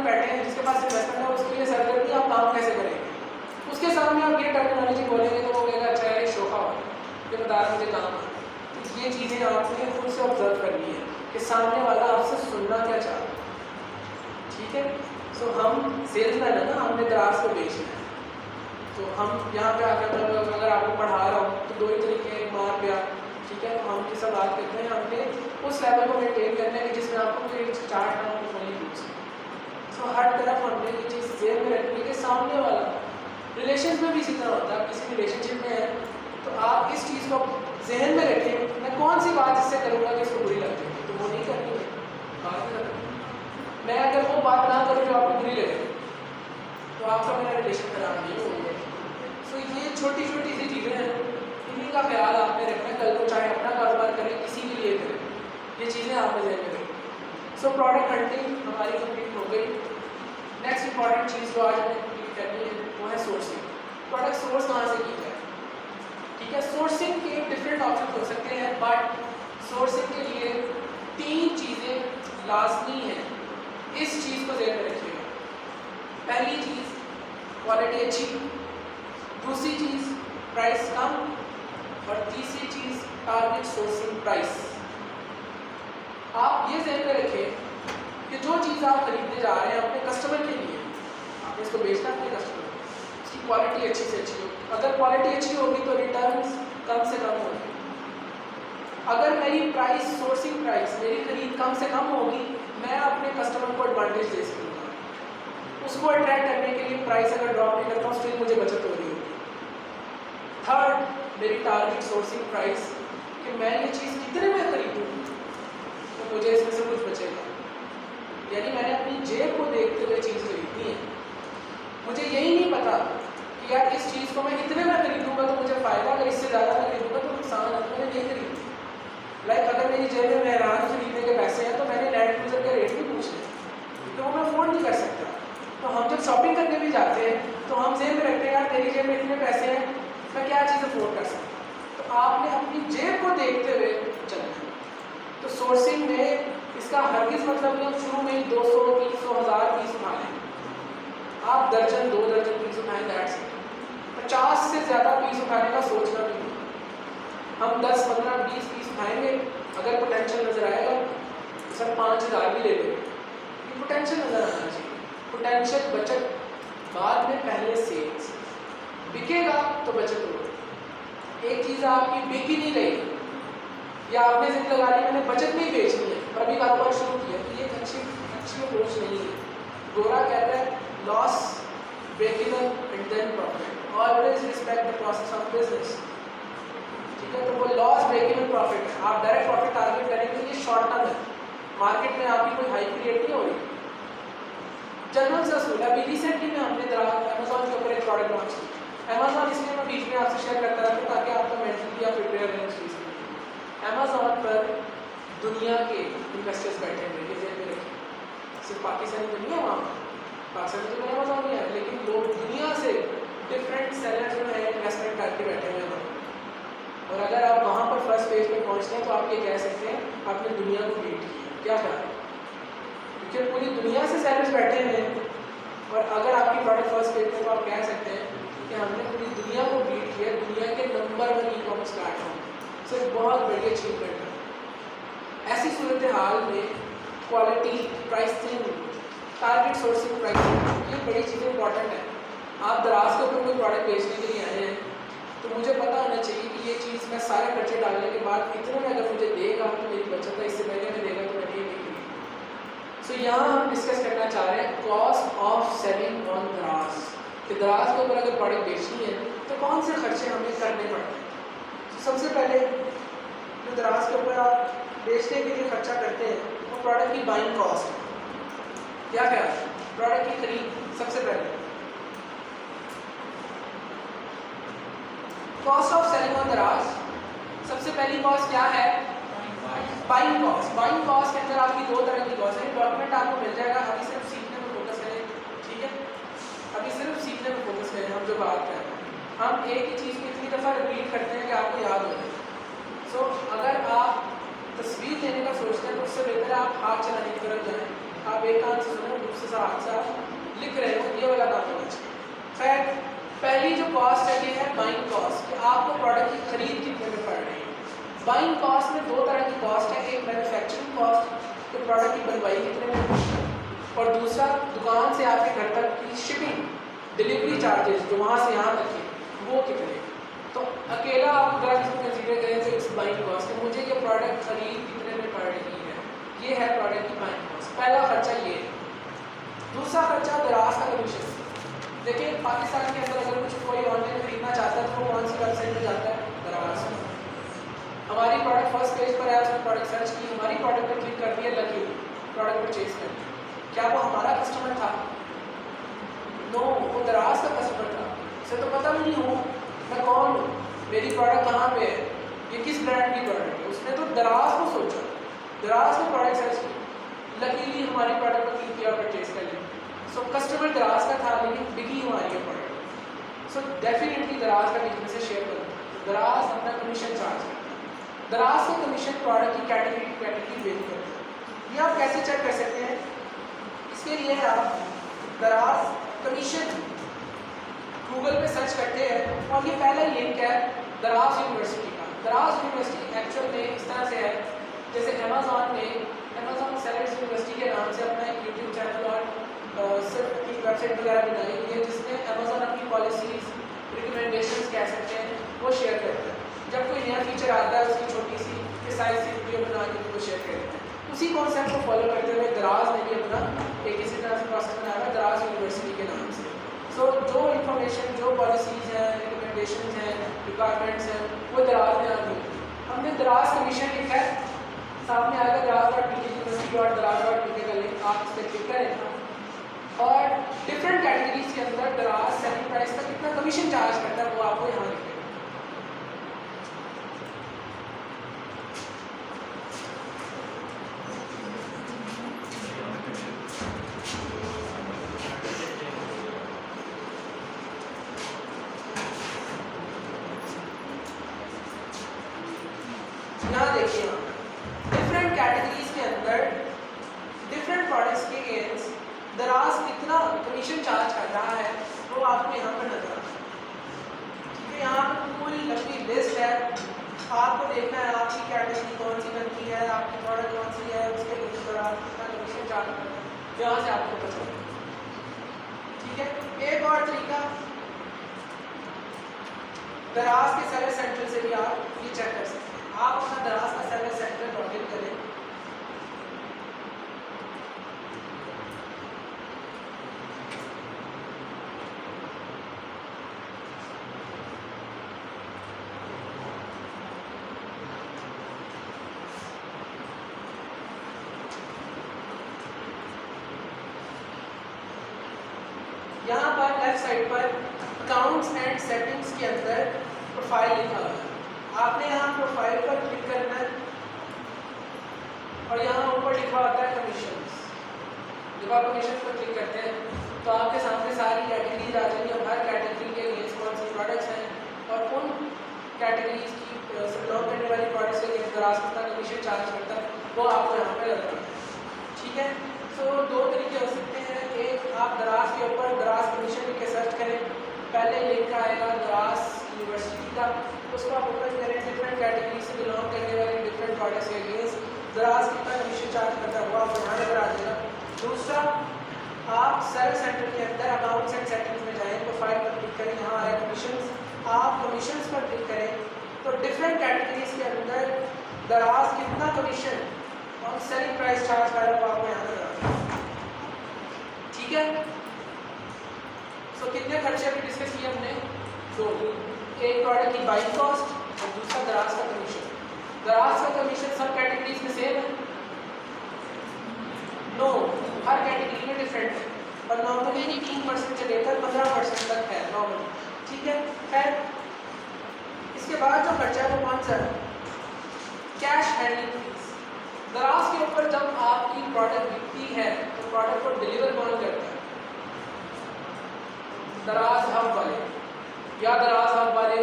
बैठे हैं जिसके पास इन्वेस्टमेंट है उसके लिए सरदर्दी आप काम कैसे करेंगे, उसके सामने आप ये टर्मिनोलॉजी बोलेंगे तो वो कहेगा अच्छा ये शोखा हो ये बता रहा मुझे काम है। तो ये चीज़ें आपने खुद से ऑब्जर्व करनी है कि सामने वाला आपसे सुनना क्या चाह रहा है। ठीक है, सो हम सेल्समैन है ना, हमने दराज को बेचना है। तो हम यहाँ पे आकर अगर आपको पढ़ा रहा हूँ तो दो ही तरीके हैं, मार प्यार। ठीक है, तो हम किस बात करते हैं, हमने उस लेवल को मेंटेन करना है कि जिसमें आपको कोई चार्ट ना हो फनी रूप से। सो हर तरफ हमने ये चीज़ जेब में रखनी है कि सामने वाला, रिलेशन में भी इसी तरह होता है। आप किसी रिलेशनशिप में हैं तो आप इस चीज़ को जहन में रखें, मैं कौन सी बात इससे करूँगा कि इसको बुरी लग जाए, तो वो नहीं करनी है बात करनी। मैं अगर वो बात ना करूँ जो आपको बुरी लगे तो आपका मेरा रिलेशन खराब नहीं होगा। सो ये छोटी छोटी सी चीज़ें हैं, इन्हीं का ख्याल आपने रखना है। कल को चाहे अपना कारोबार करें किसी के लिए करें, ये चीज़ें आपने जहन में रखें। सो प्रोडक्ट हंटिंग हमारी कंप्लीट हो गई। नेक्स्ट इंपॉर्टेंट चीज़ जो आज हमें कंप्लीट करनी है वो है सोर्सिंग। प्रोडक्ट सोर्स कहाँ से की जाए। ठीक है, सोर्सिंग के डिफरेंट ऑप्शन हो सकते हैं, बट सोर्सिंग के लिए 3 चीज़ें लाजमी हैं, इस चीज़ को ध्यान में रखिएगा। पहली चीज़ क्वालिटी अच्छी, दूसरी चीज़ प्राइस कम, और तीसरी चीज़ टारगेट सोर्सिंग प्राइस। आप ये ध्यान में रखें कि जो चीज़ आप खरीदने जा रहे हैं अपने कस्टमर के लिए, आपने इसको बेचना अपने कस्टमर को, उसकी क्वालिटी अच्छी से अच्छी हो। अगर क्वालिटी अच्छी होगी तो रिटर्न्स कम से कम होंगे। अगर मेरी प्राइस, सोर्सिंग प्राइस, मेरी खरीद कम से कम होगी, मैं अपने कस्टमर को एडवांटेज दे सकूँगा। उसको अट्रैक्ट करने के लिए प्राइस अगर ड्रॉप नहीं करता हूँ स्टिल मुझे बचत हो रही होगी। थर्ड, मेरी टारगेट सोर्सिंग प्राइस, कि मैं ये चीज़ कितने में खरीदूँ तो मुझे इसमें से कुछ बचेगा। यानी मैंने अपनी जेब को देखते हुए चीज़ खरीदनी है। मुझे यही नहीं पता कि यार इस चीज़ को मैं इतने में खरीदूंगा तो मुझे फ़ायदा, अगर इससे ज़्यादा मैं खरीदूंगा तो नुकसान है, तो मैंने नहीं खरीदी। लाइक अगर मेरी जेब में मेहरान खरीदने के पैसे हैं तो मैंने लैंड क्रूजर के रेट भी पूछने हैं, क्योंकि वो मैं अफोर्ड नहीं कर सकता। तो हम जब शॉपिंग करने भी जाते हैं तो हम जेब में रखते हैं यार तेरी जेब में इतने पैसे हैं, मैं क्या चीज़ अफोर्ड कर सकता। तो आपने अपनी जेब को देखते हुए चलना है। तो सोर्सिंग में इसका हरगिज़ मतलब नहीं शुरू में ही 200, 300, 1000 पीस उठा लें। आप दर्जन, 2 दर्जन पीस उठाएं, दैट्स इट। 50 से ज़्यादा पीस उठाने का सोचना नहीं। हम 10, 15, 20 पीस उठाएंगे, अगर पोटेंशियल नज़र आएगा तो सर 5000 भी ले लो, ये पोटेंशियल नज़र आना चाहिए। पोटेंशियल बचत बाद में, पहले सेल्स। बिकेगा तो बचत होगी। एक चीज़ आपकी बिक ही नहीं रही या आपने जिद लगा ली मैंने बचत में ही बेचनी है और अभी कारोबार शुरू किया, तो ये अच्छी अप्रोच नहीं है। गोरा कहता है loss, break even and then profit, always respect the process of business. ठीक है, तो वो लॉस, ब्रेक इवन, प्रॉफिट है। आप डायरेक्ट प्रॉफिट टारगेट करेंगे, ये शॉर्ट टर्म है। मार्केट में आपकी कोई हाई क्रिएट नहीं हो रही, जनरल सा असूल है। अभी रिसेंटली में हमने अमेजोन के ऊपर एक प्रोडक्ट लॉन्च किया। अमेजोन इसलिए मैं बीच में आपसे शेयर करता रहता हूँ ताकि आपका मेंटली आप प्रिपेयर रहें उस चीज़ के लिए। अमेजोन पर दुनिया के इन्वेस्टर्स बैठे हुए हैं, जेब में रखिए, सिर्फ पाकिस्तानी तो नहीं है वहाँ, पाकिस्तान तो मेरा अमेजोन नहीं है, लेकिन लोग दुनिया से डिफरेंट सेलर जो है इन्वेस्टमेंट करके बैठे हुए हैं। और अगर आप वहाँ पर फर्स्ट पेज पर पहुँचते हैं तो आप ये कह सकते हैं आपने दुनिया को बीट किया। क्या ख्याल है? क्योंकि पूरी दुनिया से सेलर्स बैठे हुए हैं और अगर आपकी प्रोडक्ट फर्स्ट पेज पर तो आप कह सकते हैं कि हमने पूरी दुनिया को बीट किया, दुनिया के नंबर 1 ई-कॉमर्स प्लेटफॉर्म। सो एक बहुत बड़ी अचीवमेंट है। ऐसी सूरत हाल में quality, pricing, target sourcing, pricing, ये बड़ी चीज़ें इंपॉर्टेंट है। आप दराज के ऊपर कोई प्रोडक्ट बेचने के लिए आए हैं तो मुझे पता होना चाहिए कि ये चीज़ मैं सारे खर्चे डालने के बाद इतने में अगर मुझे देगा तो मेरी बचत है, इससे पहले में देगा तो मैंने ये नहीं खरीदी। सो यहाँ हम डिस्कस करना चाह रहे हैं कॉस्ट ऑफ सेलिंग ऑन दराज, कि दराज के ऊपर अगर प्रोडक्ट बेचनी है तो कौन से खर्चे हमें करने पड़ते हैं। सबसे पहले जो दराज के ऊपर आप बेचने के लिए खर्चा करते हैं वो प्रोडक्ट की बाइंग कॉस्ट है। क्या क्या प्रोडक्ट की खरीद, सबसे पहले कॉस्ट ऑफ सेलिंग ऑन दराज। सबसे पहली कॉस्ट क्या है? Buying cost. बाइंग कॉस्ट के अंदर आपकी 2 तरह की कॉस्ट है। डॉक्यूमेंट आपको मिल जाएगा, अभी सिर्फ सीखने में फोकस करें। ठीक है, अभी सिर्फ सीखने में फोकस करें। हम जो बात कर रहे हैं, हम एक ही चीज़ को इतनी दफ़ा रिपीट करते हैं कि आपको याद हो जाए। अगर आप तस्वीर लेने का सोचते हैं तो उससे बेहतर आप हाथ चलाने की तरफ जाएं। आप बेकान से सुनो, दूसरे साथ साथ लिख रहे हो, ये वाला काम होना चाहिए। खैर, पहली जो कॉस्ट है ये है बाइंग कॉस्ट, कि आपको प्रोडक्ट की खरीद कितने में पड़ रही है। बाइंग कॉस्ट में दो तरह की कॉस्ट है, एक मैन्युफैक्चरिंग कॉस्ट कि प्रोडक्ट की बनवाई कितने में, और दूसरा दुकान से आपके घर तक की शिपिंग डिलीवरी चार्जेस जो वहाँ से यहाँ तक के वो कितने। तो अकेला आप अगर इसको कंसीडर करें तो इट्स बाइंग कॉस्ट, मुझे ये प्रोडक्ट खरीद कितने में पड़ रही है, ये है प्रोडक्ट की बाइंग कॉस्ट। पहला खर्चा ये है। दूसरा खर्चा दराज का कमीशन। देखिए पाकिस्तान के अंदर अगर कुछ कोई ऑनलाइन खरीदना चाहता है तो वो कौन सी वेबसाइट में जाता है, दराज में। हमारी प्रोडक्ट फर्स्ट पेज पर है, उसने प्रोडक्ट सर्च की, हमारी प्रोडक्ट पर क्लिक कर दिया, लकी प्रोडक्ट परचेज कर दिया। क्या वो हमारा कस्टमर था? नो, वो दराज का कस्टमर था। उसे तो पता भी नहीं हो मैं कौन हूँ, मेरी प्रोडक्ट कहाँ पे है, ये किस ब्रांड की प्रोडक्ट है। उसने तो दराज को सोचा, दराज में प्रोडक्ट सर्च की, लकीली हमारी प्रोडक्ट पर क्लिक किया, परचेज कर लिया। सो कस्टमर दराज का था लेकिन बिकी हमारी है प्रोडक्ट। सो डेफिनेटली दराज का बिजनेस से शेयर करो, दराज अपना कमीशन चार्ज करता है। दराज का कमीशन प्रोडक्ट की कैटेगरी वेरी करता है। ये आप कैसे चेक कर सकते हैं? इसके लिए आप दराज कमीशन गूगल पे सर्च करते हैं और ये पहला लिंक है दराज यूनिवर्सिटी का। दराज यूनिवर्सिटी एक्चुअल में इस तरह से है जैसे अमेज़ॉन ने अमेज़ॉन सेलर्स यूनिवर्सिटी के नाम से अपना एक यूट्यूब चैनल और सिर्फ अपनी वेबसाइट वगैरह बनाई हुई है जिसमें अमेज़ॉन अपनी पॉलिसीज़ रिकमेंडेशंस कह सकते हैं वो शेयर करता है। जब कोई नया फीचर आता है उसकी छोटी सी प्रिसाइज सी वीडियो बना के वो शेयर करता है। उसी कॉन्सेप्ट को फॉलो करते हुए दराज ने भी अपना एक इसी तरह से प्रोसेस बनाया है दराज यूनिवर्सिटी के नाम से। सो जो इन्फॉर्मेशन, जो पॉलिसीज़ हैं, रिकमेंडेशन हैं, रिक्वायरमेंट्स हैं, वो दराज ने आनी। हमने दराज कमीशन लिखा है, सामने आएगा दराज.pk यूनिवर्सिटी.दराज.pk का लिंक, आप इस पर क्लिक करें और डिफरेंट कैटेगरीज के अंदर दराज सेलिंग प्राइस का कितना कमीशन चार्ज करता है वो आपको यहाँ लिखेगा। यहाँ देखिए डिफरेंट कैटेगरीज के अंदर डिफरेंट प्रोडक्ट्स के अगेंस्ट दराज कितना कमीशन चार्ज कर रहा है वो आपको यहाँ पर नजर आता है। ठीक है, यहाँ पर पूरी लंबी लिस्ट है, आपको देखना है आपकी कैटेगरी कौन सी बनती है, आपकी प्रोडक्ट कौन सी है, उसके लिए दराज कितना कमीशन चार्ज करना है, यहाँ से आपको पता चलेगा। ठीक है, एक और तरीका दराज के सर्विस सेंटर से भी आप ये चेक कर सकते हैं। आप अपना दराज का सर्विस सेंटर लॉग इन करें, यहाँ पर लेफ्ट साइड पर अकाउंट्स एंड सेटिंग्स के अंदर प्रोफाइल लिखा हुआ है। आपने यहाँ प्रोफाइल पर क्लिक करना है और यहाँ ऊपर लिखा होता है कमीशंस। जब आप कमीशन पर क्लिक करते हैं तो आपके सामने सारी कैटेगरीज आ जाएंगी और हर कैटेगरी के अगेंस्ट कौन से प्रोडक्ट्स हैं और उन कैटेगरीज की बिलोंग करने वाली प्रोडक्ट्स के अगेंस्ट दराज कितना कमीशन चार्ज करता है वो आपको यहाँ पर लग रहा है। ठीक है, तो दो तरीके हो सकते हैं, एक आप दराज के ऊपर दराज कमीशन लिख के सर्च करें, पहले लिंक आएगा दराज यूनिवर्सिटी का, उसको आप ओपन करें, डिफरेंट कैटेगरी से बिलोंग करने वाले डिफरेंट प्रोडक्ट्स के अगेंस्ट दराज कितना कमीशन चार्ज करता है वो आपको यहाँ नजर आ जाएगा। दूसरा, आप सर्विस सेंटर के अंदर अकाउंट्स एंड सेटिंग्स में जाएँ, प्रोफाइल पर क्लिक करें, यहाँ आया कमीशंस, आप कमीशंस पर क्लिक करें तो डिफरेंट कैटेगरीज के अंदर दराज कितना कमीशन और सेलिंग प्राइस चार्ज कर रहा है वो आपको यहाँ नजर आ जाएगा। ठीक है, सो कितने खर्चे अभी डिस्कस किए हमने? दो, एक प्रोडक्ट की बाइंग कॉस्ट और दूसरा दराज का कमीशन। दराज का कमीशन सब कैटेगरीज में सेम है? नो, हर कैटेगरी में डिफरेंट है और नॉर्मली 3% से लेकर 15% तक है नॉर्मली। ठीक है, खैर इसके बाद जो खर्चा है वो कौन सा है? Cash handling fees. दराज के ऊपर जब आपकी प्रोडक्ट बिकती है तो प्रोडक्ट को डिलीवर कौन करता है? दराज हब वाले, या दराज हब वाले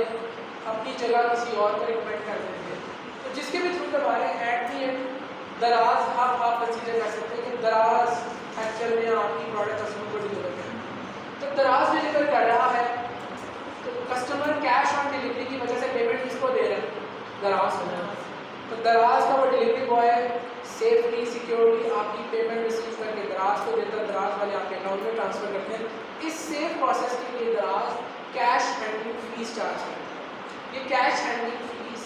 अपनी जगह किसी और को रिकमेंड कर देंगे। तो जिसके भी थ्रू करवाए एट दी एंड दराज हब आप कंसीडर कर सकते हैं कि दराज आपकी प्रोडक्ट कस्टमर को डिलीवर करें। तो दराज डिलीवर कर रहा है तो कस्टमर कैश ऑन डिलीवरी की वजह से पेमेंट किसको दे रहा है? दराज को। तो दराज का वो डिलीवरी बॉय सेफली सिक्योरली आपकी पेमेंट रिसीव करके दराज को देता है, दराज वाले आपके अकाउंट में ट्रांसफर करते हैं। इस सेफ प्रोसेस के लिए दराज कैश हैंडलिंग फीस चार्ज करते हैं। ये cash handling fees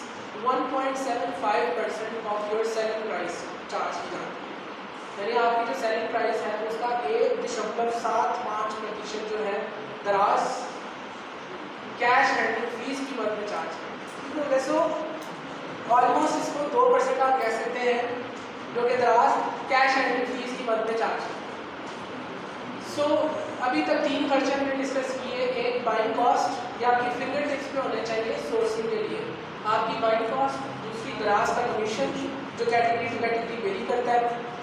1.75% of your selling price charge की जाती है। यानी आपकी जो सेलिंग प्राइस है उसका 1.75% जो है दराज कैश हैंडलिंग फीस की मद में चार्ज करते हैं। वैसे ऑलमोस्ट इसको 2% आप कह सकते हैं जो कि दराज कैश हैंडलिंग फीस की मद में चार्ज करते हैं। अभी तक 3 खर्चे हमने डिस्कस किए। एक बाइंग कॉस्ट, या आपकी फिंगर टिप्स पे होने चाहिए सोर्सिंग के लिए आपकी बाइंग कॉस्ट, दूसरी दराज का कमीशन जो कैटेगरी टू कैटेगरी वेरी करता है,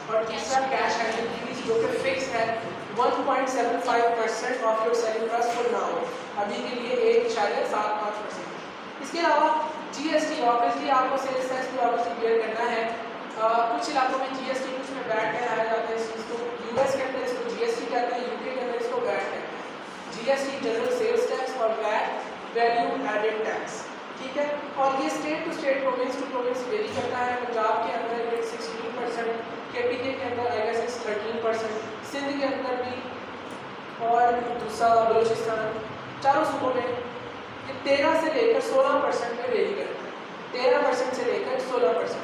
और तीसरा कैश हैंडलिंग फीस जो कि फिक्स है 1.75% of your selling price for now, अभी के लिए 1.75%। इसके अलावा जीएसटी, ऑब्वियसली आपको सेल्स टैक्स भी ऑब्वियसली क्लियर करना है। कुछ इलाकों में जीएसटी, कुछ में वैट कहलाया जाता है। इसको यूएस के अंदर इसको जीएसटी कहते हैं, यूके के अंदर इसको वैट कहते हैं। जीएसटी जनरल सेल्स टैक्स और वैट वैल्यू एडेड टैक्स, ठीक है। और ये state to state, province to province vary करता है। पंजाब के अंदर 16%, केपीके के अंदर आई गेस 13%, सिंध के अंदर भी, और दूसरा बलूचिस्तान, चारों सूबों में ये 13 से लेकर 16% में वेरी करता है। 13% से लेकर 16%।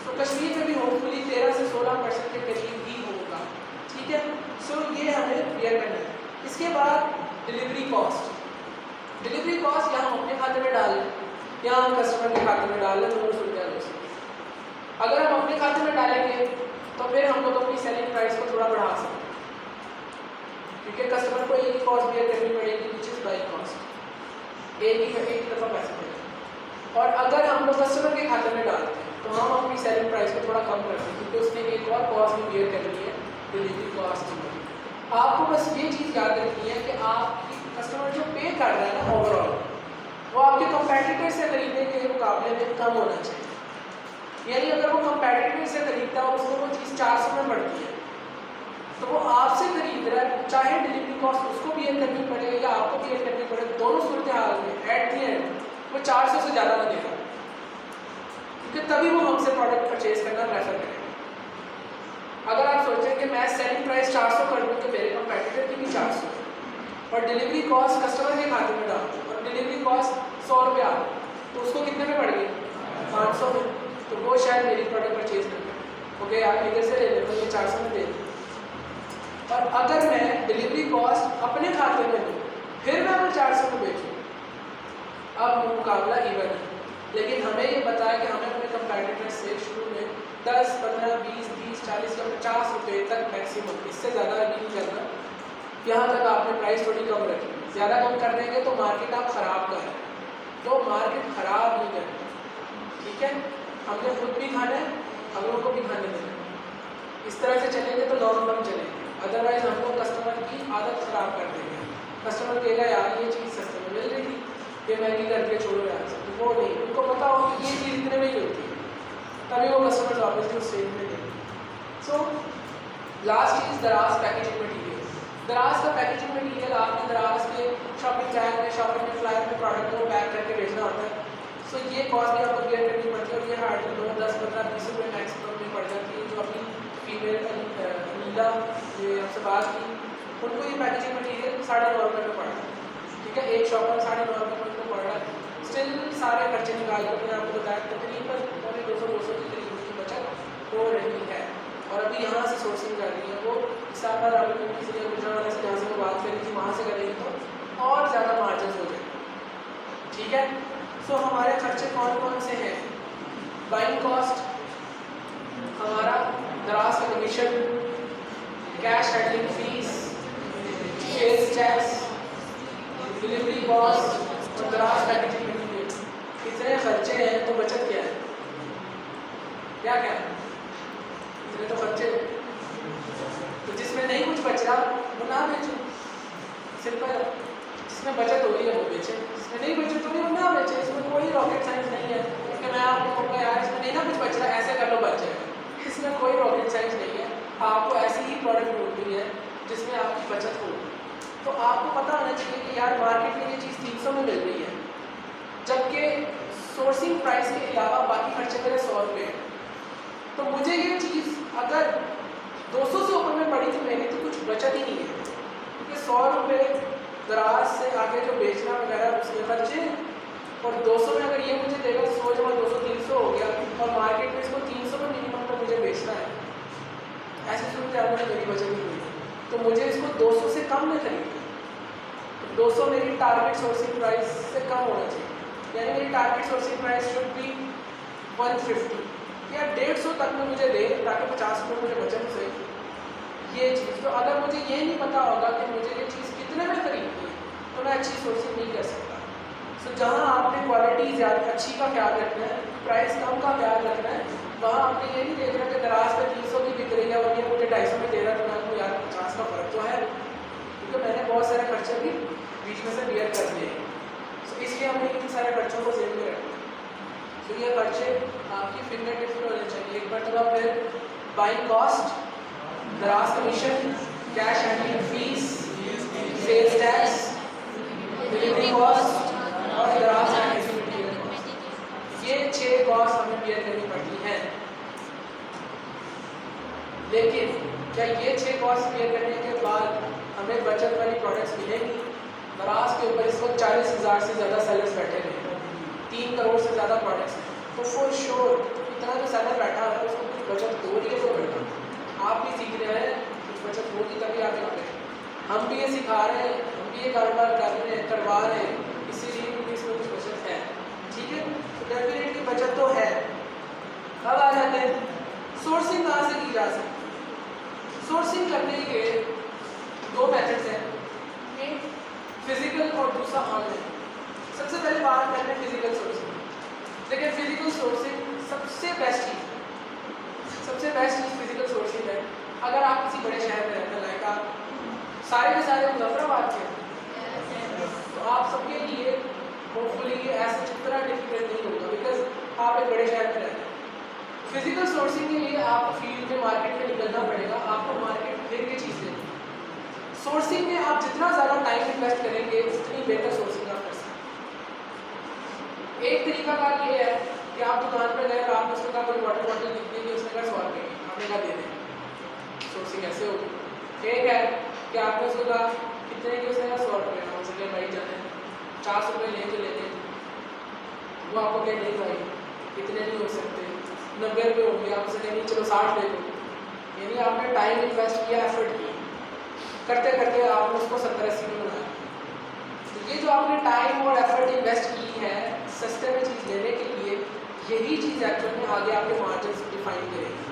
तो कश्मीर में भी होपफुली 13 से 16% के करीब ही होगा, ठीक है। ये हमें क्लियर करना है। इसके बाद डिलीवरी कॉस्ट। डिलीवरी कॉस्ट या हम अपने खाते में डाल लें या हम कस्टमर के खाते में डाल लें, दोनों सुविधा हो सकती है। अगर हम अपने खाते में डालेंगे तो फिर हम लोग अपनी सेलिंग प्राइस को थोड़ा बढ़ा सकते हैं, क्योंकि कस्टमर को एक कॉस्ट बेयर करनी पड़ेगी विच इज बाइंग कॉस्ट, एक दफ़ा पैसे पड़ेगा। और अगर हम लोग कस्टमर के खाते में डालते हैं तो हम अपनी सेलिंग प्राइस को थोड़ा कम करते हैं, क्योंकि उसने एक और कॉस्ट भी बेयर करनी है, डिलीवरी कॉस्ट। आपको बस ये चीज़ याद रखनी है कि आपकी कस्टमर जो पे कर रहा है ना ओवरऑल, वो आपके कंपेटिटर से खरीदने के मुकाबले में कम होना चाहिए। यानी अगर वो कंपेटिटर से खरीदता है और उसको वो चीज़ 400 में पड़ती है, तो वो आपसे खरीद रहा है, चाहे डिलीवरी कॉस्ट उसको बेयर करनी पड़े या आपको बेयर करनी पड़े, दोनों सूरत हाल में एट दी एंड वो 400 से ज़्यादा ना देगा, क्योंकि तभी वो हमसे प्रोडक्ट परचेज करना प्रेफर करेगा। अगर आप सोचें कि मैं सेलिंग प्राइस 400 कर दूँ तो मेरे कंपेटिटर की भी 400 और डिलीवरी कॉस्ट कस्टमर के खाते में डाल दूँ और डिलीवरी कॉस्ट 100 रुपये आ, तो उसको कितने में पड़ गई? 500 में। तो वो शायद मेरी प्रोडक्ट परचेज कर ले, ओके आप इधर से ले लें तो ये 400 में दे दें। और अगर मैं डिलीवरी कॉस्ट अपने खाते में दूँ फिर मैं वो 400 में बेचूँ, अब मुकाबला इवन है। लेकिन हमें ये बताया कि हमें अपने कंपेटिटर से शुरू में 10, 15, 20, 40 या 50 रुपये तक मैक्सिमम, इससे ज़्यादा भी नहीं करना। यहाँ तक आपने प्राइस थोड़ी कम रखी, ज़्यादा कम कर देंगे तो मार्केट आप ख़राब कर रहे हैं, तो मार्केट ख़राब नहीं करना, ठीक है। हमने खुद भी खाना है, अगलों को भी खाने देना है। इस तरह से चलेंगे तो लॉन्ग टर्म चलेंगे, अदरवाइज हम लोग कस्टमर की आदत ख़राब कर देंगे। कस्टमर कहेगा यार ये चीज़ सस्ते में मिल रही थी, ये महंगी करके छोड़ो यार, तो वो नहीं, उनको पता हो कि ये चीज़ इतने में ही होती है, तभी वो कस्टमर ऑब्वियसली उस स्टेज में देंगे। सो लास्ट इज दराज पैकेजिंग मटीरियल। दराज का पैकेजिंग मटीरियल आपने दराज के शॉपिंग टैग में, शॉपिंग में, फ्लायर में प्रोडक्ट को पैक करके भेजना होता है। सो ये कॉस्ट भी आपको क्लियर करनी पड़ती है और ये हार्डली 9, 10, 15, 20 रुपये मैक्सिमम में पड़ जाती है। जो अपनी फीमेल नीला ये आपसे बात की, उनको ये पैकेजिंग मटीरियल 9.5 रुपये में पड़ रहा है, ठीक है। एक शॉप पर 9.5 रुपये में पड़ रहा है। स्टिल सारे खर्चे निकाल कर मैंने आपको बताया तकरीबन 200 के करीब उसकी बचत हो रही है। और अभी यहाँ से सोर्सिंग कर रही है, वो इस्लामाबाद रावलपिंडी से या गुजरात से जहाँ से वो बात करी थी वहाँ से करेंगे तो और ज़्यादा मार्जिन हो जाए, ठीक है। सो हमारे खर्चे कौन कौन से हैं? बाइंग कॉस्ट, हमारा दराज का commission, cash handling fee, sales tax, delivery cost और दराज पैकेजिंग मटीरियल। इतने खर्चे हैं तो बचत क्या है? क्या क्या है? इतने तो खर्चे, तो जिसमें नहीं कुछ बच रहा वो ना बेचो, सिंपल है। जिसमें बचत हो रही है वो बेचे, जिसमें नहीं बचत हो रही है वो ना बेचे। इसमें कोई रॉकेट साइंस नहीं है कि मैं आपको कहूँगा यार इसमें नहीं ना कुछ बच रहा है ऐसे कर लो बच जाएगा, इसमें कोई रॉकेट साइंस नहीं है। आपको ऐसी ही प्रोडक्ट ढूंढनी है जिसमें आपकी बचत हो। तो आपको पता होना चाहिए कि यार मार्केट में ये चीज़ 300 में मिल रही है, जबकि सोर्सिंग प्राइस के अलावा बाकी खर्चे मेरे 100 रुपये हैं। तो मुझे ये चीज़ अगर 200 से ऊपर में पड़ी तो मेरी तो कुछ बचत ही नहीं है, क्योंकि 100 रुपये दराज से आगे जो बेचना वगैरह उसके खर्चे, और 200 में अगर ये मुझे देगा 100 जमा 200 300 हो गया, और मार्केट में इसको 300 में मिनिमम पर मुझे बेचना है, ऐसी सूरत हाल में मेरी बचत नहीं हुई। तो मुझे इसको 200 से कम में खरीदना है। 200 मेरी टारगेट सोर्सिंग प्राइस से कम होना चाहिए, यानी मेरी target sourcing price should be 150 या 150 तक में मुझे दे, ताकि 50 रुपये मुझे बचत से ये चीज़। तो अगर मुझे ये नहीं पता होगा कि मुझे ये चीज़ कितने में खरीदनी है, तो मैं अच्छी सोर्सिंग नहीं कर सकता। तो जहाँ आपने क्वालिटी ज़्यादा अच्छी का ख्याल रखना है, प्राइस कम का ख्याल रखना है, वहाँ आपने ये नहीं देख रहा कि दराज पे 300 की बिक रही है और ये मुझे 250 में दे रहा है, तो मैं आपको यार 50 का फ़र्क तो है, क्योंकि मैंने बहुत सारे खर्चे भी बीच में से बियर कर दिए। तो इसलिए हमें इन सारे खर्चों को सेव में रखना है। तो ये खर्चे आपकी फिंगर टिप्स में होने चाहिए। एक मरतबा फिर buying cost, Daraz commission, cash handling fee, sales tax, delivery cost और दराज एक्टिविटी कॉस्ट, ये 6 कॉस्ट हमें बियर करनी पड़ती हैं। लेकिन क्या ये 6 कॉस्ट बियर करने के बाद हमें बचत वाली प्रोडक्ट्स मिलेंगी? दराज के ऊपर इस वक्त 40,000 से ज़्यादा सेलर्स बैठे हैं, 3 करोड़ से ज़्यादा प्रोडक्ट्स हैं, तो फॉर श्योर इतना जो सेलर बैठा है उसको कुछ बचत हो रही है। तो बैठा आप भी सीख रहे हैं, कुछ बचत होगी तभी आगे बढ़े। हम भी ये सिखा रहे हैं, हम भी ये कारोबार कर रहे हैं, करवा रहे हैं, इसीलिए क्योंकि इसमें कुछ बचत है। ठीक है, तो डेफिनेटली बचत तो है। अब आ जाते हैं सोर्सिंग कहाँ से की जा सकती। सोर्सिंग करने के 2 मेथड्स हैं, एक फिजिकल और दूसरा ऑनलाइन। सबसे पहले बात करते हैं फिजिकल सोर्सिंग। देखिए फिजिकल सोर्सिंग सबसे बेस्ट चीज़ है, सबसे बेस्ट चीज़ फिजिकल सोर्सिंग है। अगर आप किसी बड़े शहर में रहते हैं, लाइक आप सारे के सारे मुजफ्फराबाद के, तो आप सबके लिए होपफुली ऐसा जितना डिफिकल्ट नहीं होगा, बिकॉज आप एक बड़े शहर में रहते हैं। फिजिकल सोर्सिंग के लिए आपको फील्ड में मार्केट में निकलना पड़ेगा, आपको मार्केट में फिर के चीज़ लेनी। सोर्सिंग में आप जितना ज़्यादा टाइम इन्वेस्ट करेंगे उतनी बेहतर सोर्सिंग आप कर सकते हैं। एक तरीका का ये है कि आप दुकान पर गए और आपने उसका कोई वाटर बॉटल दिख गई, उसने कहा 100 रुपये की, आपने कहा दे दें। सोर्सिंग ऐसे होगी। एक है कि आपने उसको कहा कितने की, उसने कहा 100 रुपये का, उसके भाई जाने 400 रुपये लेके लेते, वो आपको कहे नहीं भाई इतने नहीं हो सकते, 90 रुपये हो गया, आप उसे कहेंगे चलो 60 ले लो। यानी आपने टाइम इन्वेस्ट किया, एफर्ट किया, करते करते आपने उसको 70-80 में बनाया। तो ये जो आपने टाइम और एफर्ट इन्वेस्ट की है सस्ते में चीज़ लेने के लिए, यही चीज़ एक्चुअल में आगे आपके मार्जिन डिफाइन करेगी।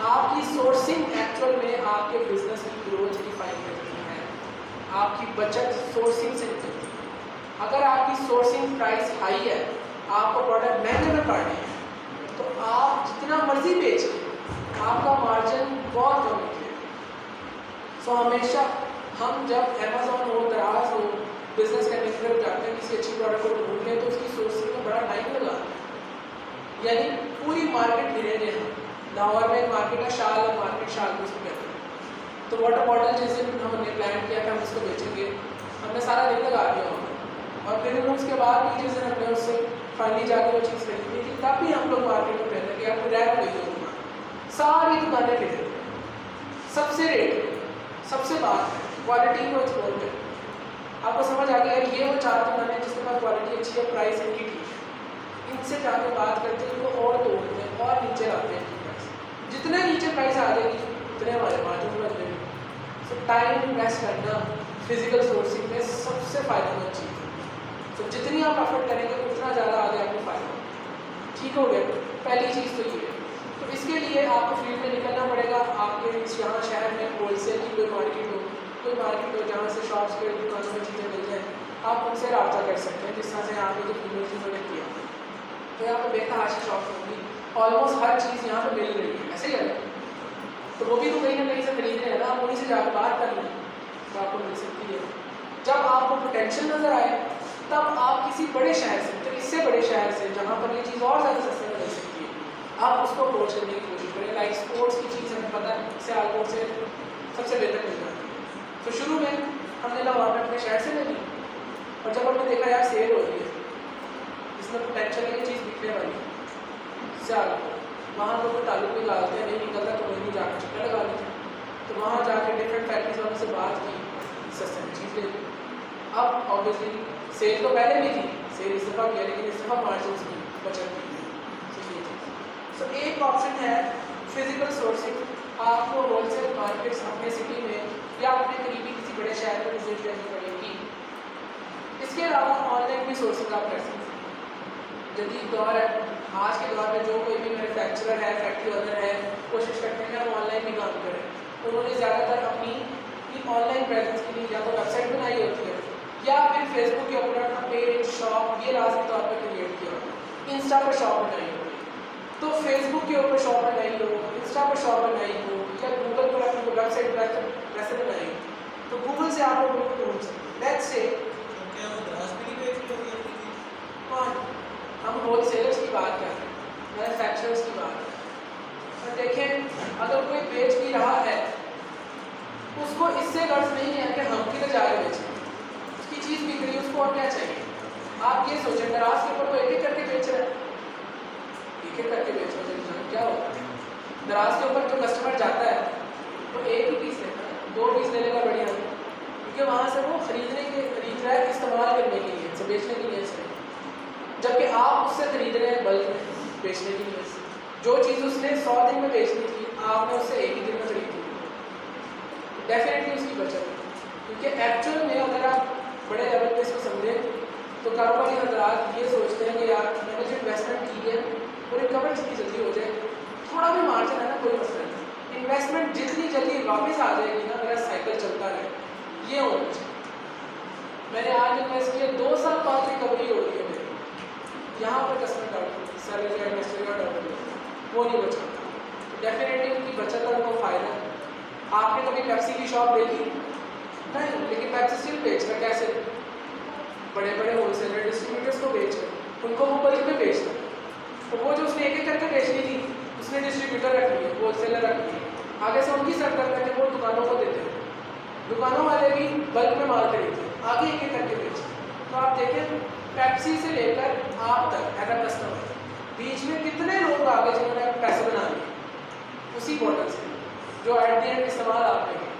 आपकी सोर्सिंग एक्चुअल में आपके बिजनेस की ग्रोथ डिफाइन करती है, आपकी बचत सोर्सिंग से निकलती है। अगर आपकी सोर्सिंग प्राइस हाई है, आपको प्रोडक्ट महंगे में पड़ने हैं, तो आप जितना मर्जी बेचें, आपका मार्जिन बहुत कम है। सो हमेशा हम जब अमेज़ॉन हो, दराज हो, बिजनेस करने की तरफ जाते हैं, किसी अच्छी प्रोडक्ट को ढूंढ लें, तो उसकी सोर्सिंग में बड़ा टाइम लगा, यानी पूरी मार्केट गिरेंगे हम। लाहौर में एक मार्केट है शाल मार्केट, शाल भी उसको कहते हैं। तो वाटर बॉटल जैसे हमने प्लान किया कि हम उसको बेचेंगे, हमने सारा दिन लगा दिया वहाँ, और फिर उसके बाद भी जैसे हमने उससे फाइनली जाके वो चीज़ खरीदी थी, तब भी हम लोग मार्केट में पहले कि आपको रैक नहीं हो दुकान, सारी दुकानें फिर सबसे रेट, सबसे बात है क्वालिटी को एक्सप्लोर करें। आपको समझ आ गया ये वो 4 दुकानें जिसके पास क्वालिटी अच्छी है, प्राइस इनकी ठीक है, इनसे जाकर बात करते हैं, इनको और तोड़ते हैं और नीचे लाते हैं प्राइस। जितने नीचे प्राइस आ जाएगी उतने हमारे मार्जिन बदलेंगे। सो टाइम इन्वेस्ट करना फिजिकल सोर्सिंग में सबसे फायदेमंद चीज़ है। तो जितनी आप एफर्ट करेंगे उतना ज़्यादा आगे आपको फायदा। ठीक हो गया, पहली चीज़ तो ये है। तो इसके लिए आपको फील्ड में निकलना पड़ेगा। आपके यहाँ शहर में होलसेल की कोई मार्केट हो जहाँ से शॉप्स पे दुकानों में चीज़ें मिल जाएँ, आप उनसे रब्ता कर सकते हैं। जिस तरह से आपने जो फील्ड उन्होंने किया, तो यहाँ पर बेतहाशा शॉप्स होंगी, ऑलमोस्ट हर चीज़ यहाँ पर मिल रही है, ऐसे ही है। तो वो भी तो कहीं ना कहीं से खरीद रहे हैं ना, आप उन्हीं से जाकर बात कर लें तो आपको मिल सकती है। जब आपको पोटेंशियल नज़र आए तब आप किसी बड़े शहर से, तो इससे बड़े शहर से जहाँ पर ये चीज़ और ज़्यादा सस्ते में मिल सकती है, आप उसको अप्रोच करने की कोशिश करें। लाइक स्पोर्ट्स की चीज़ हमें पता है सियालकोट से सबसे बेहतर मिल जाती है, तो शुरू में हमने ना वहाँ पे अपने शहर से ले ली, और जब हमने देखा यार सेल हो रही है, इसमें पोटेंशियल है, ये चीज़ बिकने वाली है, ज़्यादा वहाँ लोग ताल्लुक भी डालते हैं, नहीं निकलता तो वहीं जाकर चक्कर लगा लेते हैं। तो वहाँ जाकर डिफरेंट फैक्ट्रीज वालों से बात की, सस्ते में चीज़ ले ली। अब ऑब्वियसली सेल तो पहले भी थी, सेल इस दफ़ा किया, लेकिन इस दफ़ा मार्जिन की बचत की। सो एक ऑप्शन है फिजिकल सोर्सिंग, आपको होलसेल मार्केट्स अपने सिटी में या अपने करीबी किसी बड़े शहर में विजिट करनी पड़ेगी। इसके अलावा ऑनलाइन भी सोर्सिंग आप कर सकते हैं। जदीद दौर है, आज के दौर में जो कोई भी मैन्युफैक्चरर है, फैक्ट्री ओनर है, कोशिश करते हैं कि हम ऑनलाइन भी काम करें। उन्होंने ज़्यादातर अपनी ऑनलाइन प्रेजेंस के लिए या तो वेबसाइट बनाई होती है या फिर फेसबुक के ऊपर अपना पेज, शॉप ये लाजमी तौर पर क्रिएट किया होता है। इंस्टा पर शॉप बनाई हो तो फेसबुक के ऊपर शॉप बनाई हो, इंस्टा पर शॉप बनाई हो, या गूगल पर अपनी वेबसाइट वैसे बनाई हो, तो गूगल से आप लोग ढूंढ सकते। लेट्स से क्या वो रास्पबेरी पे भी होगी अपनी चीज़? कौन, हम होलसेलर्स की बात कर रहे हैं, मैन्युफैक्चरर्स की बात कर रहे हैं। तो देखें, अगर कोई बेच भी रहा है, उसको इससे गर्ज नहीं है कि हम किधर जा रहे बेचें, उसकी चीज़ बिक रही है, उसको और क्या चाहिए। आप ये सोचें, दराज के ऊपर तो एक एक करके बेच रहा है, एक एक करके बेच रहे हैं, क्या होता है? दराज के ऊपर जो कस्टमर जाता है वो एक ही पीस लेता है, 2 पीस लेने का बढ़िया है, क्योंकि वहाँ से वो खरीद रहा है इस्तेमाल करने के लिए, से बेचने के लिए से। जबकि आप उससे खरीद रहे हैं बल्क में बेचने के लिए। जो चीज़ उसने 100 दिन में बेचनी थी, आपने उससे एक ही दिन में खरीद ली, डेफिनेटली उसकी बचत है। क्योंकि एक्चुअल में अगर आप बड़े लेवल पे इसको समझें तो कारोबारी हजरात ये सोचते हैं कि यार मैंने जो इन्वेस्टमेंट की है वो रिकवर जितनी जल्दी हो जाए, थोड़ा भी मार्जिन है ना कोई मसला नहीं, इन्वेस्टमेंट जितनी जल्दी वापस आ जाएगी ना, मेरा साइकिल चलता रहे, ये होना चाहिए। मैंने आज इन्वेस्ट किया, 2 साल बाद रिकवरी हो रही है मेरी, यहाँ पर कस्टमर डाउट सर्विस का इन्वेस्टर का डाउट वो नहीं बचा, डेफिनेटली उनकी बचत का उनको फ़ायदा है। आपने कभी पेप्सी की शॉप देखी नहीं, लेकिन पेप्सी स्टिल बेच रहा, कैसे? बड़े बड़े होलसेलर डिस्ट्रीब्यूटर्स को बेच रहे, उनको वो बल्क में बेच रहे, तो वो जो उसने एक एक करके बेचनी थी उसने डिस्ट्रीब्यूटर रख लिए, होलसेलर रख लिए, आगे से उनकी सरकार करके वो दुकानों को देते हैं, दुकानों वाले भी बल्क में माल खरीदते हैं, आगे एक एक करके बेचते। तो आप देखें, पेप्सी से लेकर आप तक एज अ कस्टमर बीच में कितने लोग आगे जिन्होंने पैसे बना लिए उसी बॉटल से, जो एट द एंड इस्तेमाल आपने किया।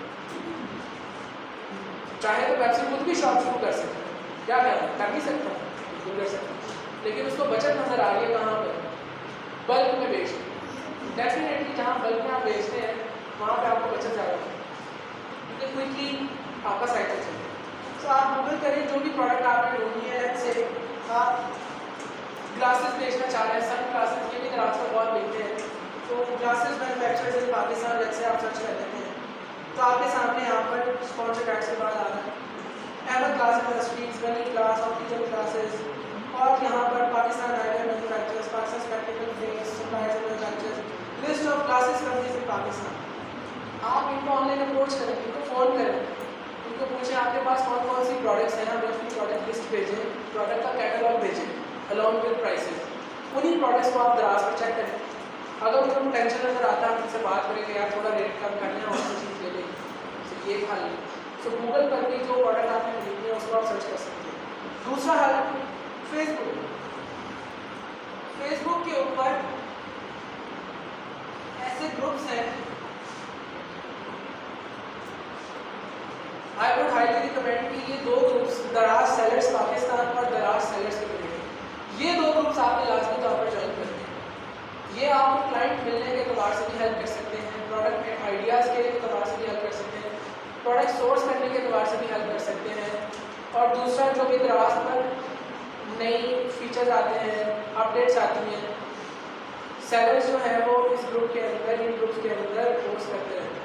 चाहे तो पेप्सी खुद भी शॉप शुरू कर सकते हैं, क्या कर नहीं सकता, बिल्कुल कर सकता, लेकिन उसको बचत नजर आ रही है कहाँ पर? बल्क में बेचते। डेफिनेटली जहाँ बल्क में आप बेचते हैं वहाँ पे आपको बचत ज़्यादा है, क्योंकि क्विकली आपका साइकिल चलता है। तो आप गूगल करें, जो भी प्रोडक्ट आपने ढूंढनी है, लेट्स से आप ग्लासेस बेचना चाह रहे हैं, सन ग्लासेस, ये भी दराज पर बहुत मिलते हैं, तो ग्लासेस मैन्युफैक्चरर्स इन पाकिस्तान जैसे आप सर्च कर लेते हैं तो आपके सामने यहाँ पर स्पॉन्सर्ड एड्स के बाद आ रहा है Ahmad glass industries, Ghani glass, optical glasses, और यहाँ पर Pakistan idea manufacturers, Pakistan spectacle frames, suppliers and manufacturers, list of glasses companies in Pakistan. आप इनको ऑनलाइन अप्रोच करें, इनको फ़ोन करें, उनको पूछें आपके पास कौन कौन सी प्रोडक्ट्स हैं, आप अपनी प्रोडक्ट लिस्ट भेजें, प्रोडक्ट का कैटलॉग भेजें अलॉन्ग विद प्राइसेस। उन्हीं प्रोडक्ट्स को आप दराज पर चेक करें, अगर उनको टेंशन नजर आता है उनसे बात करेंगे, यार थोड़ा रेट कम करना है और कोई चीज़ ले लेंगे, तो ये खा लें। तो गूगल पर भी जो प्रोडक्ट आपने खरीदनी है उसको आप सर्च कर सकते हैं। दूसरा हल फेसबुक, फेसबुक के ऊपर ऐसे ग्रुप्स हैं, आई वुड हाईली रिकमेंड कि ये 2 ग्रुप्स, दराज सेलर्स पाकिस्तान और दराज सेलर्स कम्युनिटी, ये 2 ग्रुप्स आपने लाजमी तौर पर ज्वाइन करने हैं। ये आपको क्लाइंट मिलने के अतबार से भी हेल्प कर सकते हैं, प्रोडक्ट आइडियाज़ के अतबार से भी हेल्प कर सकते हैं, प्रोडक्ट सोर्स करने के अतबार से भी हेल्प कर सकते हैं, और दूसरा जो भी दराज पर नई फीचर्स आते हैं, अपडेट्स आती हैं, सेलर्स जो है वो इस ग्रुप के अंदर, इन ग्रुप्स के अंदर पोस्ट करते रहते हैं।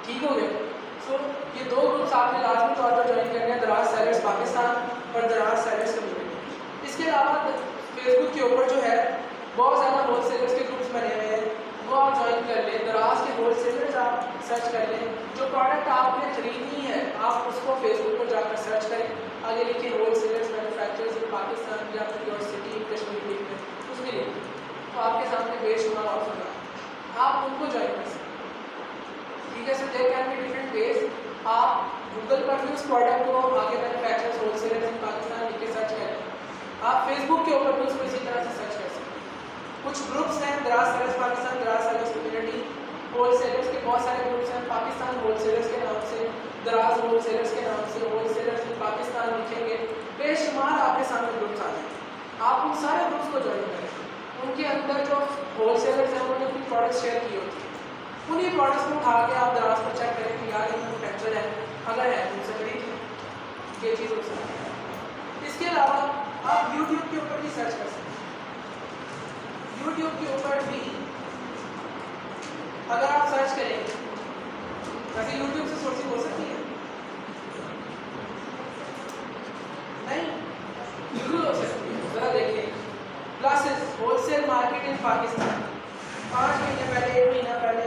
ठीक हो गया? सो ये 2 ग्रुप्स आपने लाजमी तौर पर ज्वाइन करने हैं, दराज सेलर्स पाकिस्तान और दराज सेलर्स कम्युनिटी। इसके अलावा फेसबुक के ऊपर जो है बहुत ज़्यादा होलसेलर्स के ग्रुप्स बने हुए हैं, वो आप ज्वाइन कर लें, दराज के होलसेलर्स आप सर्च कर लें, जो प्रोडक्ट आपने खरीदनी है आप उसको फेसबुक पर जाकर सर्च करें, आगे लिखिए होलसेलर्स मैन्युफैक्चरर्स इन पाकिस्तान या फिर योर सिटी कश्मीर में कुछ भी लिखिए, तो आपके सामने बेशुमार ऑप्शन आ, आप उनको ज्वाइन कर सकते हैं। ठीक है, so there can be different ways. आप गूगल पर भी उस प्रोडक्ट को आगे मैन्युफैक्चरर्स होलसेलर्स इन पाकिस्तान लिख के सर्च करें। आप फेसबुक के ऊपर भी उसको इसी तरह से सर्च कर सकते हैं। कुछ ग्रुप्स हैं, दराज सेलर्स पाकिस्तान, दराज सेलर्स कम्युनिटी, होलसेलर्स के बहुत सारे ग्रुप्स हैं। पाकिस्तान होलसेलर्स के नाम से, दराज होलसेलर्स के नाम से, होलसेलर्स इन पाकिस्तान लिखेंगे, बेशुमार आपके सामने ग्रुप्स आ जाएंगे। आप उन सारे ग्रुप्स को ज्वाइन करें। उनके अंदर जो होलसेलर्स हैं उन्होंने अपनी प्रोडक्ट्स शेयर किए होते हैं, उन्हीं प्रोडक्ट्स को उठा के आप दराज पर चेक करें कि यार ये मैन्युफैक्चर है, अगर है तो उनसे खरीद। ये चीज़ हो सकती है। इसके अलावा आप यूट्यूब के ऊपर भी सर्च कर सकते हैं। यूट्यूब के ऊपर भी अगर आप सर्च करेंगे, वैसे यूट्यूब से सोर्सिंग हो सकती है नहीं, बिल्कुल हो सकती है। ज़रा देखिए, classes wholesale market in Pakistan 5 महीने पहले, 1 महीना पहले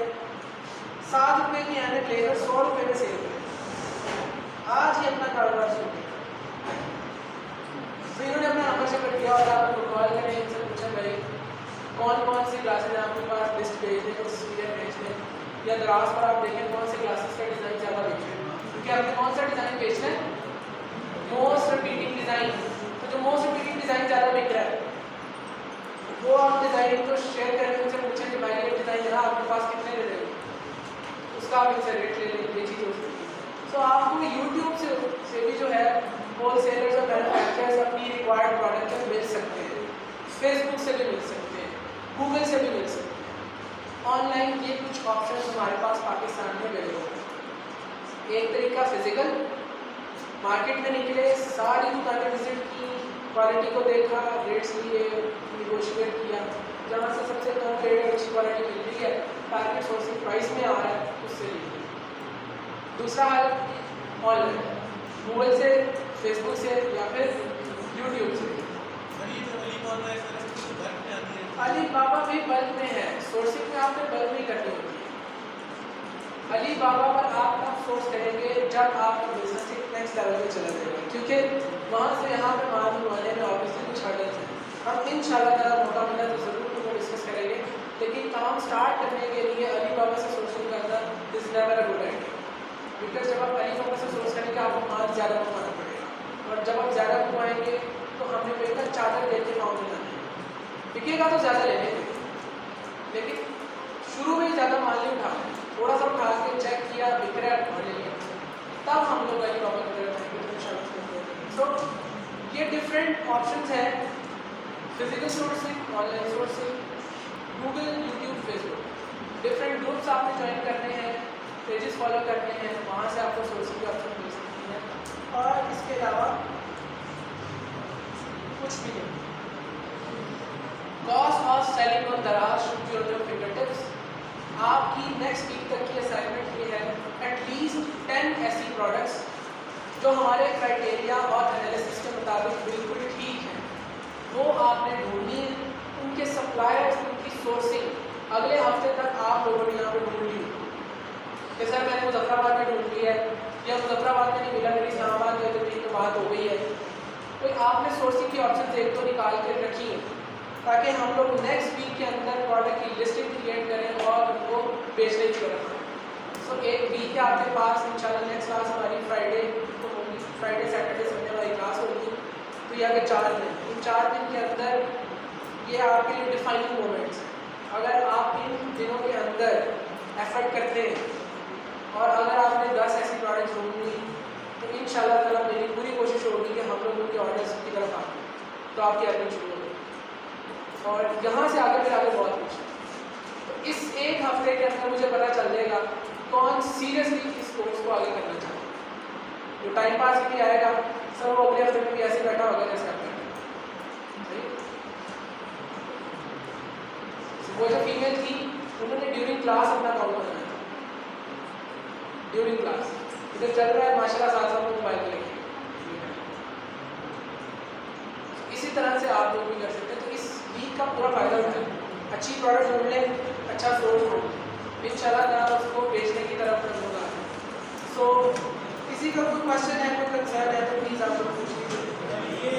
7 रुपये की यानी ब्लेजर 100 रुपये में सेल हुई। आज ही अपना कारोबार शुरू किया, तो इन्होंने अपना नंबर से कर दिया और आपको कॉल करें, इनसे पूछें भाई कौन कौन सी क्लासेज हैं आपके पास, लिस्ट भेज दें, उस वीडियो भेज दें, या दराज पर आप देखें कौन सी क्लासेस का डिज़ाइन ज़्यादा बेच रहे हैं, क्योंकि आपने कौन सा डिज़ाइन बेचना है, मोस्ट रिपीटिंग डिज़ाइन। तो जो मोस्ट रिपीटिंग डिज़ाइन ज़्यादा बिक रहा है वो आप डिज़ाइन को शेयर करें, उनसे पूछें कि भाई ये डिज़ाइन है ना आपके पास कितने दे देंगे, उसका आप इनसे रेट ले लें, ये चीज़ हो सकती है। सो आपको यूट्यूब से भी जो है होलसेलर्स और मैन्युफैक्चरर्स अपनी रिक्वायर्ड प्रोडक्ट मिल सकते हैं, फेसबुक से भी मिल सकते हैं, गूगल से भी मिल सकते हैं। ऑनलाइन ये कुछ ऑप्शन हमारे पास पाकिस्तान में अवेलेबल है। एक तरीका फिजिकल, मार्केट में निकले, सारी दुकानें विजिट की, क्वालिटी को देखा, रेट्स लिए, निगोशिएट किया, जहाँ से सबसे कम रेट अच्छी क्वालिटी मिल रही है, टारगेट सोर्सिंग प्राइस में आ रहा है, उससे लीजिए। दूसरा हाल ऑनलाइन, गूगल से, फेसबुक से या फिर यूट्यूब से। अलीबाबा भी बल्क में है, सोर्सिंग में आपने बल्क नहीं करनी होती है। अलीबाबा पर आप तब सोर्स करेंगे जब आपका बिजनेस एक नेक्स्ट लेवल पे चला जाएगा, क्योंकि वहाँ से यहाँ पे माल मंगवाने में ऑब्वियसली कुछ हर्डल्स हैं। हम इंशाल्लाह ताला मौका मिला तो ज़रूर उनको डिस्कस करेंगे, लेकिन काम स्टार्ट करने के लिए अलीबाबा से सोर्सिंग करना is never a good idea, because जब आप अलीबाबा से सोर्स करेंगे आपको माल ज़्यादा मंगवाना पड़ेगा, और जब आप ज़्यादा मंगवाएंगे तो हमने पेपर चादर देते पाँव में लाने बिकेगा तो ज़्यादा ले लेंगे, लेकिन शुरू में ज़्यादा माल नहीं उठाना, थोड़ा सा उठा के चेक किया, बिक रहा है और ले लिया, तब हम लोग अलीबाबा की तरफ जाएंगे तो इंशाल्लाह। सो ये डिफरेंट ऑप्शंस हैं, physical sourcing, online sourcing, Google, YouTube, Facebook. Different groups आपने ज्वाइन करने हैं, पेजेस फॉलो करने हैं, वहाँ से आपको सोर्सिंग की ऑप्शन मिल सकती है। और इसके अलावा कुछ भी नहीं। कॉस्ट ऑफ सेलिंग ऑन दराज should be on your fingertips. आपकी नेक्स्ट वीक तक की असाइनमेंट ये है, एटलीस्ट 10 ऐसी प्रोडक्ट्स जो हमारे क्राइटेरिया और एनालिसिस के मुताबिक बिल्कुल ठीक है, वो आपने ढूंढनी है। उनके सप्लायर्स, उनकी सोर्सिंग अगले हफ्ते तक आप लोगों ने यहाँ पे ढूंढ ली। जैसा मैंने मुजफ्फराबाद में ढूंढ लिया है, या मुजफ्फराबाद में नहीं मिला, मेरी इस्लामाबाद में तो बात हो गई है, तो आपने सोर्सिंग की ऑप्शन एक तो निकाल कर रखी है, ताकि हम लोग नेक्स्ट वीक के अंदर प्रोडक्ट की लिस्टिंग क्रिएट करें और उनको बेचने की तरफ आए। सो एक वीक है आपके पास, इंशाल्लाह नेक्स्ट क्लास हमारी फ्राइडे को होगी, फ्राइडे सैटरडे संडे वाली क्लास होगी, तो ये आगे 4 दिन, इन 4 दिन के अंदर ये आपके लिए डिफाइनिंग मोमेंट्स हैं। अगर आप इन दिनों के अंदर एफर्ट करते हैं और अगर आपने 10 ऐसी प्रोडक्ट्स ढूंढ ली तो इंशाल्लाह ताला मेरी पूरी कोशिश होगी कि हम लोग उनके ऑर्डर्स की तरफ आए, तो आपकी अर्निंग शुरू होगी और यहाँ से आगे फिर आगे बहुत कुछ। तो इस एक हफ्ते के अंदर मुझे पता चल जाएगा कौन सीरियसली इस कोर्स को आगे करना चाहता है। जो टाइम पास भी आएगा सब वो अगले हफ्ते में भी ऐसे बैठा होगा जैसे आप बैठे। वो जो फीमेल थी उन्होंने ड्यूरिंग क्लास अपना अकाउंट बनाया, ड्यूरिंग क्लास इधर चल रहा है माशाल्लाह, साथ साथ में मोबाइल लेके। इसी तरह से आप लोग भी कर सकते हैं। तो इस वीक का पूरा फ़ायदा उठाएं, अच्छी प्रोडक्ट ढूंढ लें, अच्छा सोर्स ढूंढ लें, इंशाल्लाह ताला उसको बेचने की तरफ होगा। सो किसी का कोई क्वेश्चन है, कोई कंसर्न है तो प्लीज़ आप लोग पूछ लीजिए। ये